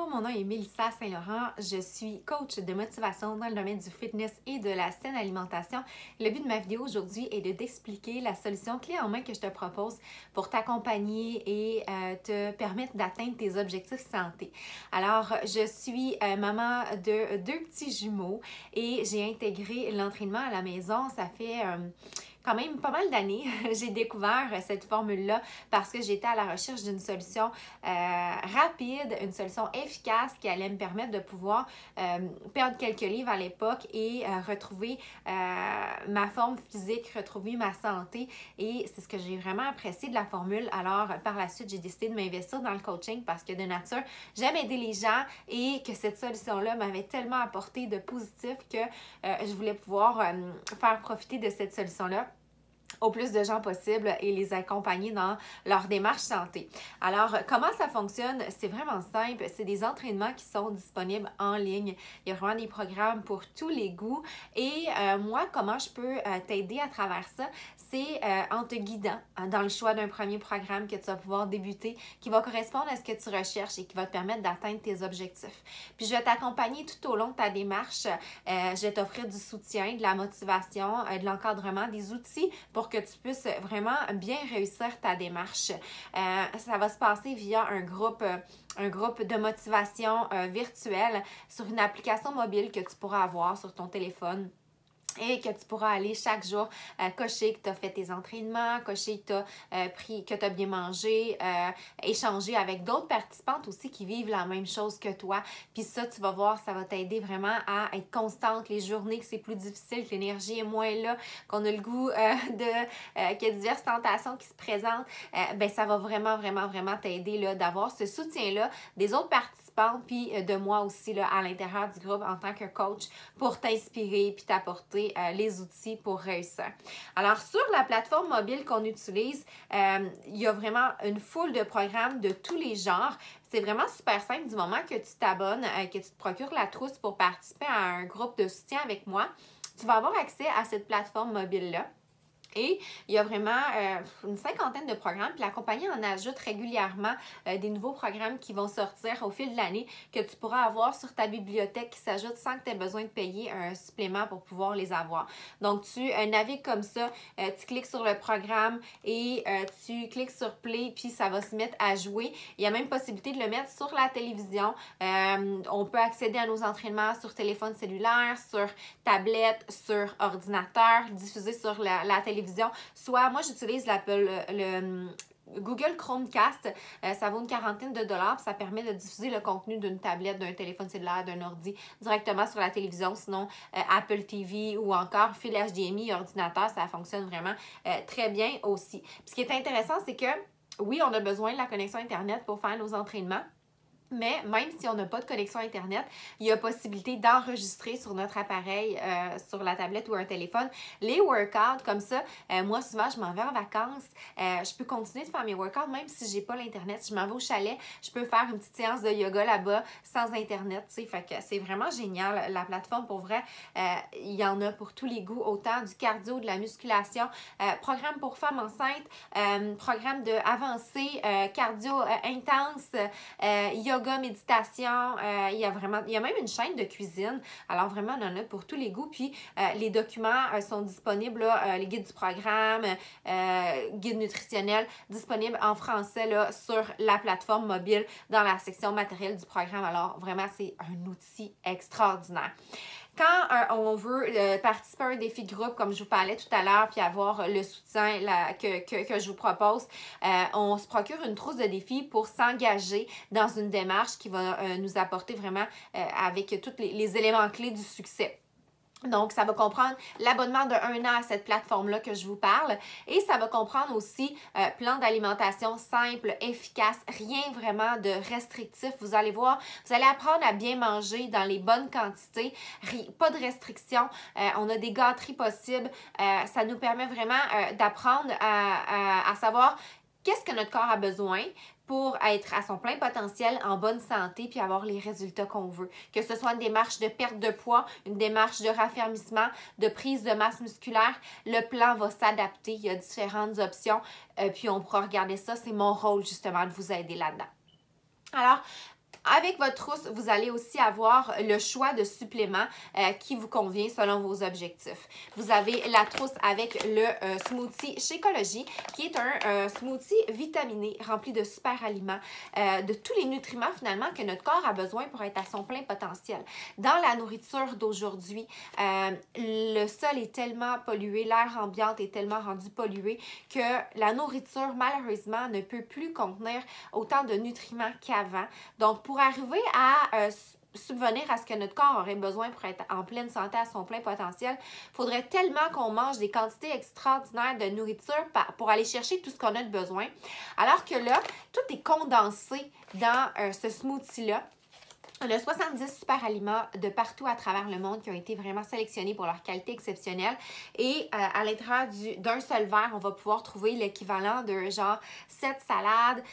mon nom est Mélissa Saint-Laurent. Je suis coach de motivation dans le domaine du fitness et de la saine alimentation. Le but de ma vidéo aujourd'hui est de t'expliquer la solution clé en main que je te propose pour t'accompagner et te permettre d'atteindre tes objectifs santé. Alors, je suis maman de deux petits jumeaux et j'ai intégré l'entraînement à la maison. Ça fait quand même pas mal d'années. J'ai découvert cette formule-là parce que j'étais à la recherche d'une solution rapide, une solution efficace qui allait me permettre de pouvoir perdre quelques livres à l'époque et retrouver ma forme physique, retrouver ma santé. Et c'est ce que j'ai vraiment apprécié de la formule. Alors, par la suite, j'ai décidé de m'investir dans le coaching parce que de nature, j'aime aider les gens et que cette solution-là m'avait tellement apporté de positif que je voulais pouvoir faire profiter de cette solution-là au plus de gens possible et les accompagner dans leur démarche santé. Alors, comment ça fonctionne? C'est vraiment simple. C'est des entraînements qui sont disponibles en ligne. Il y a vraiment des programmes pour tous les goûts. Et moi, comment je peux t'aider à travers ça? C'est en te guidant dans le choix d'un premier programme que tu vas pouvoir débuter, qui va correspondre à ce que tu recherches et qui va te permettre d'atteindre tes objectifs. Puis, je vais t'accompagner tout au long de ta démarche. Je vais t'offrir du soutien, de la motivation, de l'encadrement, des outils pour que tu puisses vraiment bien réussir ta démarche. Ça va se passer via un groupe de motivation virtuel sur une application mobile que tu pourras avoir sur ton téléphone. Et que tu pourras aller chaque jour cocher que tu as fait tes entraînements, cocher que tu as bien mangé, échanger avec d'autres participantes aussi qui vivent la même chose que toi. Puis ça, tu vas voir, ça va t'aider vraiment à être constante. Les journées que c'est plus difficile, que l'énergie est moins là, qu'on a le goût qu'il y a diverses tentations qui se présentent, ben ça va vraiment t'aider d'avoir ce soutien-là des autres participantes puis de moi aussi là, à l'intérieur du groupe en tant que coach pour t'inspirer puis t'apporter les outils pour réussir. Alors, sur la plateforme mobile qu'on utilise, il y a vraiment une foule de programmes de tous les genres. C'est vraiment super simple du moment que tu t'abonnes, que tu te procures la trousse pour participer à un groupe de soutien avec moi. Tu vas avoir accès à cette plateforme mobile-là. Et il y a vraiment une cinquantaine de programmes, puis la compagnie en ajoute régulièrement des nouveaux programmes qui vont sortir au fil de l'année que tu pourras avoir sur ta bibliothèque qui s'ajoutent sans que tu aies besoin de payer un supplément pour pouvoir les avoir. Donc, tu navigues comme ça, tu cliques sur le programme et tu cliques sur Play, puis ça va se mettre à jouer. Il y a même possibilité de le mettre sur la télévision. On peut accéder à nos entraînements sur téléphone cellulaire, sur tablette, sur ordinateur, diffuser sur la télévision. Soit, moi, j'utilise le Google Chromecast, ça vaut une quarantaine de dollars, puis ça permet de diffuser le contenu d'une tablette, d'un téléphone cellulaire, d'un ordi directement sur la télévision. Sinon, Apple TV ou encore fil HDMI, ordinateur, ça fonctionne vraiment très bien aussi. Puis ce qui est intéressant, c'est que oui, on a besoin de la connexion Internet pour faire nos entraînements. Mais même si on n'a pas de connexion Internet, il y a possibilité d'enregistrer sur notre appareil, sur la tablette ou un téléphone, les workouts comme ça. Moi, souvent, je m'en vais en vacances. Je peux continuer de faire mes workouts même si j'ai pas l'Internet. Si je m'en vais au chalet, je peux faire une petite séance de yoga là-bas sans Internet. Tu sais, fait que c'est vraiment génial. La plateforme, pour vrai, il y en a pour tous les goûts. Autant du cardio, de la musculation, programme pour femmes enceintes, programme de avancée, cardio intense, yoga, méditation, il y a même une chaîne de cuisine. Alors vraiment, on en a pour tous les goûts. Puis les documents sont disponibles, là, les guides du programme, guides nutritionnels, disponibles en français là, sur la plateforme mobile dans la section matériel du programme. Alors vraiment, c'est un outil extraordinaire. Quand on veut participer à un défi de groupe, comme je vous parlais tout à l'heure, puis avoir le soutien que je vous propose, on se procure une trousse de défis pour s'engager dans une démarche qui va nous apporter vraiment avec tous les éléments clés du succès. Donc, ça va comprendre l'abonnement de 1 an à cette plateforme-là que je vous parle et ça va comprendre aussi plan d'alimentation simple, efficace, rien vraiment de restrictif. Vous allez voir, vous allez apprendre à bien manger dans les bonnes quantités, pas de restrictions. On a des gâteries possibles. Ça nous permet vraiment d'apprendre à savoir qu'est-ce que notre corps a besoin pour être à son plein potentiel, en bonne santé, puis avoir les résultats qu'on veut. Que ce soit une démarche de perte de poids, une démarche de raffermissement, de prise de masse musculaire, le plan va s'adapter. Il y a différentes options, puis on pourra regarder ça. C'est mon rôle, justement, de vous aider là-dedans. Alors, Avec votre trousse, vous allez aussi avoir le choix de suppléments qui vous convient selon vos objectifs. Vous avez la trousse avec le smoothie Shakeology, qui est un smoothie vitaminé, rempli de super aliments, de tous les nutriments finalement que notre corps a besoin pour être à son plein potentiel. Dans la nourriture d'aujourd'hui, le sol est tellement pollué, l'air ambiant est tellement rendu pollué que la nourriture, malheureusement, ne peut plus contenir autant de nutriments qu'avant. Donc, pour arriver à subvenir à ce que notre corps aurait besoin pour être en pleine santé, à son plein potentiel, il faudrait tellement qu'on mange des quantités extraordinaires de nourriture pour aller chercher tout ce qu'on a de besoin. Alors que là, tout est condensé dans ce smoothie-là. On a 70 super aliments de partout à travers le monde qui ont été vraiment sélectionnés pour leur qualité exceptionnelle. Et à l'intérieur d'un seul verre, on va pouvoir trouver l'équivalent de genre 7 salades.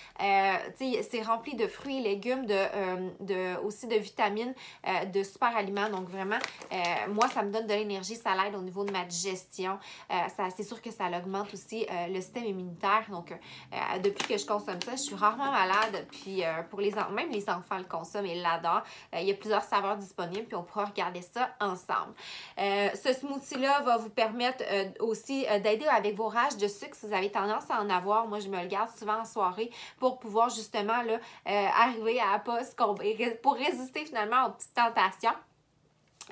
C'est rempli de fruits et légumes, aussi de vitamines, de super aliments. Donc vraiment, moi, ça me donne de l'énergie, ça l'aide au niveau de ma digestion. C'est sûr que ça augmente aussi le système immunitaire. Donc, depuis que je consomme ça, je suis rarement malade. Puis, même les enfants le consomment et l'adorent. Il y a plusieurs saveurs disponibles, puis on pourra regarder ça ensemble. Ce smoothie-là va vous permettre aussi d'aider avec vos rages de sucre si vous avez tendance à en avoir. Moi, je me le garde souvent en soirée pour pouvoir justement là, arriver à pas succomber, pour résister finalement aux petites tentations.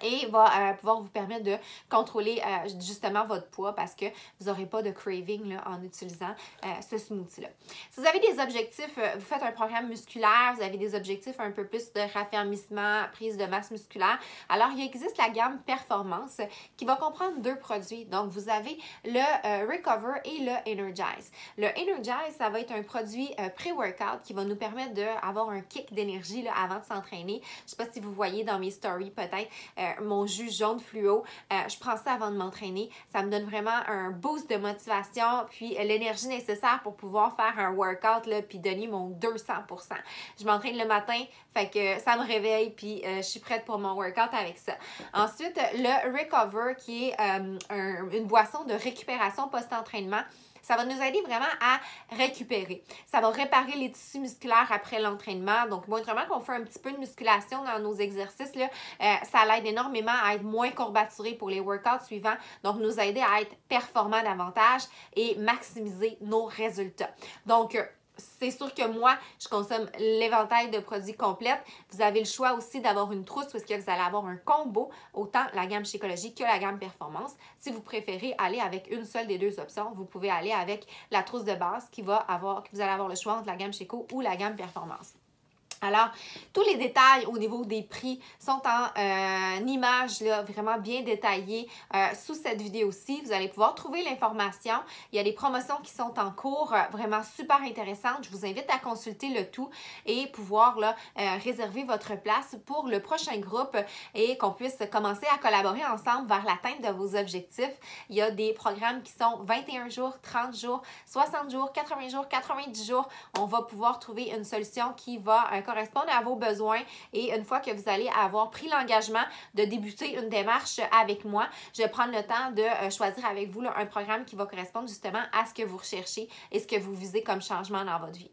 Et va pouvoir vous permettre de contrôler justement votre poids parce que vous n'aurez pas de craving là, en utilisant ce smoothie-là. Si vous avez des objectifs, vous faites un programme musculaire, vous avez des objectifs un peu plus de raffermissement, prise de masse musculaire, alors il existe la gamme Performance qui va comprendre 2 produits. Donc, vous avez le Recover et le Energize. Le Energize, ça va être un produit pré-workout qui va nous permettre d'avoir un kick d'énergie avant de s'entraîner. Je ne sais pas si vous voyez dans mes stories peut-être, mon jus jaune fluo. Je prends ça avant de m'entraîner. Ça me donne vraiment un boost de motivation puis l'énergie nécessaire pour pouvoir faire un workout là, puis donner mon 200%. Je m'entraîne le matin, fait que ça me réveille puis je suis prête pour mon workout avec ça. Ensuite, le Recover qui est une boisson de récupération post-entraînement. Ça va nous aider vraiment à récupérer. Ça va réparer les tissus musculaires après l'entraînement. Donc, moindrement qu'on fait un petit peu de musculation dans nos exercices, là, ça l'aide énormément à être moins courbaturé pour les workouts suivants. Donc, nous aider à être performants davantage et maximiser nos résultats. Donc, c'est sûr que moi, je consomme l'éventail de produits complètes. Vous avez le choix aussi d'avoir une trousse parce que vous allez avoir un combo, autant la gamme Shakeology que la gamme Performance. Si vous préférez aller avec une seule des 2 options, vous pouvez aller avec la trousse de base que vous allez avoir le choix entre la gamme Shakeology ou la gamme Performance. Alors, tous les détails au niveau des prix sont en images là, vraiment bien détaillées sous cette vidéo-ci. Vous allez pouvoir trouver l'information. Il y a des promotions qui sont en cours, vraiment super intéressantes. Je vous invite à consulter le tout et pouvoir là, réserver votre place pour le prochain groupe et qu'on puisse commencer à collaborer ensemble vers l'atteinte de vos objectifs. Il y a des programmes qui sont 21 jours, 30 jours, 60 jours, 80 jours, 90 jours. On va pouvoir trouver une solution qui va correspondre à vos besoins et une fois que vous allez avoir pris l'engagement de débuter une démarche avec moi, je vais prendre le temps de choisir avec vous là, un programme qui va correspondre justement à ce que vous recherchez et ce que vous visez comme changement dans votre vie.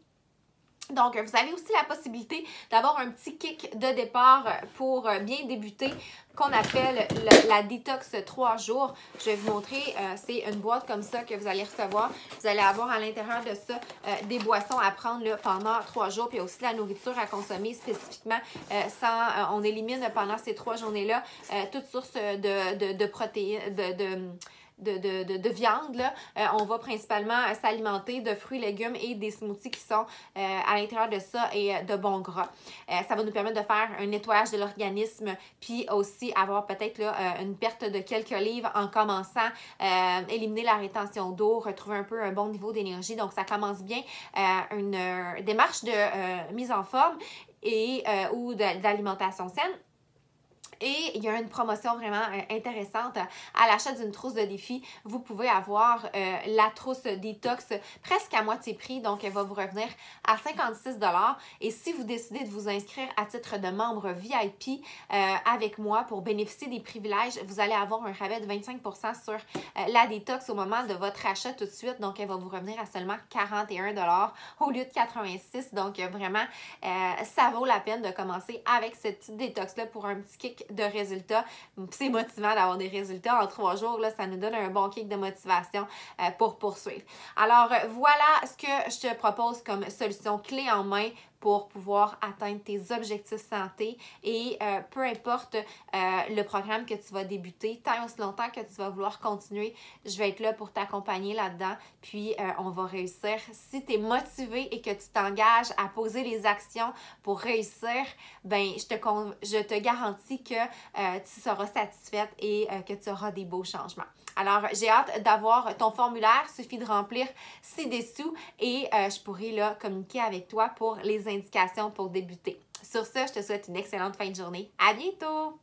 Donc, vous avez aussi la possibilité d'avoir un petit kick de départ pour bien débuter qu'on appelle la détox 3 jours. Je vais vous montrer, c'est une boîte comme ça que vous allez recevoir. Vous allez avoir à l'intérieur de ça des boissons à prendre là, pendant 3 jours, puis aussi la nourriture à consommer spécifiquement on élimine pendant ces 3 journées-là toute source de protéines, de viande. Là. On va principalement s'alimenter de fruits, légumes et des smoothies qui sont à l'intérieur de ça et de bons gras. Ça va nous permettre de faire un nettoyage de l'organisme puis aussi avoir peut-être une perte de quelques livres en commençant, éliminer la rétention d'eau, retrouver un peu un bon niveau d'énergie. Donc, ça commence bien une démarche de mise en forme et ou d'alimentation saine. Et il y a une promotion vraiment intéressante. À l'achat d'une trousse de défi, vous pouvez avoir la trousse détox presque à moitié prix. Donc, elle va vous revenir à 56 $. Et si vous décidez de vous inscrire à titre de membre VIP avec moi pour bénéficier des privilèges, vous allez avoir un rabais de 25 % sur la détox au moment de votre achat tout de suite. Donc, elle va vous revenir à seulement 41 $ au lieu de 86 $. Donc, vraiment, ça vaut la peine de commencer avec cette petite détox-là pour un petit kick de résultats. C'est motivant d'avoir des résultats en 3 jours. Là, ça nous donne un bon kick de motivation pour poursuivre. Alors, voilà ce que je te propose comme solution clé en main pour pouvoir atteindre tes objectifs santé et peu importe le programme que tu vas débuter, tant aussi longtemps que tu vas vouloir continuer, je vais être là pour t'accompagner là-dedans, puis on va réussir. Si tu es motivé et que tu t'engages à poser les actions pour réussir, ben je te garantis que tu seras satisfaite et que tu auras des beaux changements. Alors, j'ai hâte d'avoir ton formulaire. Il suffit de remplir ci-dessous et je pourrai là communiquer avec toi pour les indications pour débuter. Sur ce, je te souhaite une excellente fin de journée. À bientôt!